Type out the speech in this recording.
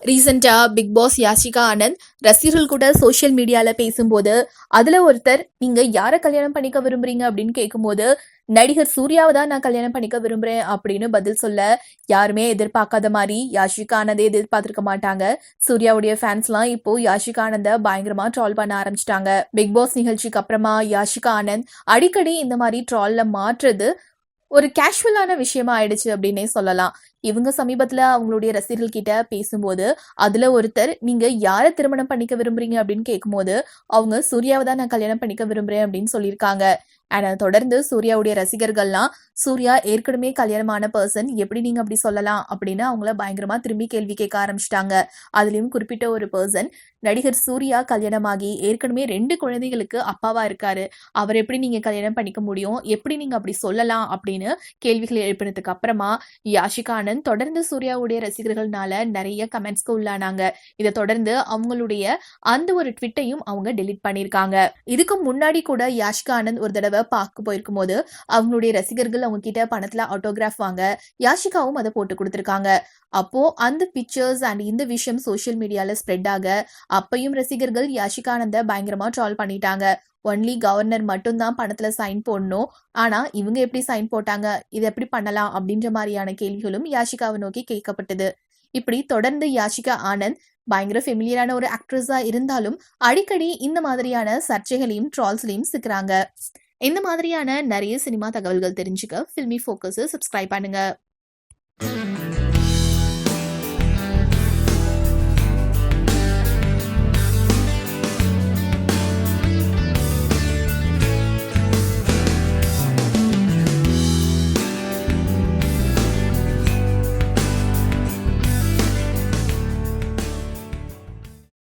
ரீசெண்டா big pass Yashika Anand ரசிகர்கள் கூட சோஷியல் மீடியால பேசும்போது அதுல ஒருத்தர் நீங்க யார கல்யாணம் பண்ணிக்க விரும்புறீங்க அப்படின்னு கேட்கும்போது நடிகர் சூர்யாவை தான் நான் கல்யாணம் பண்ணிக்க விரும்புறேன் அப்படின்னு பதில் சொல்ல யாருமே எதிர்பார்க்காத மாதிரி யாஷிகா ஆனந்தே எதிர்பார்த்திருக்க மாட்டாங்க. சூர்யாவுடைய ஃபேன்ஸ்லாம் இப்போ யாஷிகா ஆனந்த பயங்கரமா ட்ரால் பண்ண ஆரம்பிச்சிட்டாங்க. பிக் பாஸ் நிகழ்ச்சிக்கு அப்புறமா யாஷிகா ஆனந்த் அடிக்கடி இந்த மாதிரி ட்ரால்ல மாற்றுறது ஒரு கேஷுவலான விஷயமா ஆயிடுச்சு அப்படின்னே சொல்லலாம். இவங்க சமீபத்துல அவங்களுடைய ரசிகர்கள் கிட்ட பேசும்போது அதுல ஒருத்தர் நீங்க யார திருமணம் பண்ணிக்க விரும்புறீங்க அப்படின்னு கேட்கும்போது அவங்க சூர்யாவை தான் நான் கல்யாணம் பண்ணிக்க விரும்புறேன் அப்படின்னு சொல்லியிருக்காங்க. அண்ட் அதை தொடர்ந்து சூர்யாவுடைய ரசிகர்கள்லாம் சூர்யா ஏற்கனவே கல்யாணமான பர்சன் எப்படி நீங்க அப்படி சொல்லலாம் அப்படின்னு அவங்கள பயங்கரமா திரும்பி கேள்வி கேட்க ஆரம்பிச்சிட்டாங்க. அதுலயும் குறிப்பிட்ட ஒரு பர்சன் நடிகர் சூர்யா கல்யாணமாகி ஏற்கனவே 2 குழந்தைகளுக்கு அப்பாவா இருக்காரு. அவர் எப்படி நீங்க கல்யாணம் பண்ணிக்க முடியும், எப்படி நீங்க அப்படி சொல்லலாம் அப்படின்னு கேள்விகள் எழுப்பினதுக்கு அப்புறமா யாஷிகா ஆனந்த் தொடர்ந்து சூர்யாவுடைய ரசிகர்கள்னால நிறைய கமெண்ட்ஸ்க்கு உள்ளானாங்க. இதை தொடர்ந்து அவங்களுடைய அந்த ஒரு ட்விட்டையும் அவங்க டெலீட் பண்ணியிருக்காங்க. இதுக்கு முன்னாடி கூட யாஷிகா ஆனந்த் ஒரு தடவை பார்க்க போயிருக்கும் போது அவங்களுடைய ரசிகர்கள் அவங்க கிட்ட பணத்துல ஆட்டோகிராஃப் வாங்க யாஷிகாவும் அதை போட்டு கொடுத்திருக்காங்க. அப்போ அந்த பிக்சர்ஸ் அண்ட் இந்த விஷயம் சோஷியல் மீடியால ஸ்ப்ரெட் ஆக அப்பையும் ரசிகர்கள் யாஷிகா ஆனந்த பயங்கரமா ட்ரால் பண்ணிட்டாங்க. ஒன்லி கவர்னர் மட்டும் தான் பணத்துல சைன் போடணும், ஆனா இவங்க எப்படி சைன் போட்டாங்க, இது எப்படி பண்ணலாம் அப்படின்ற மாதிரியான கேள்விகளும் யாஷிகாவை நோக்கி கேட்கப்பட்டது. இப்படி தொடர்ந்து யாஷிகா ஆனந்த் பயங்கர ஃபெமிலியரான ஒரு ஆக்ட்ரஸா இருந்தாலும் அடிக்கடி இந்த மாதிரியான சர்ச்சைகளையும் ட்ரால்ஸ்லையும் சிக்கிறாங்க. இந்த மாதிரியான நிறைய சினிமா தகவல்கள் தெரிஞ்சுக்க ஃபில்மி ஃபோக்கஸ் சப்ஸ்கிரைப் பண்ணுங்க.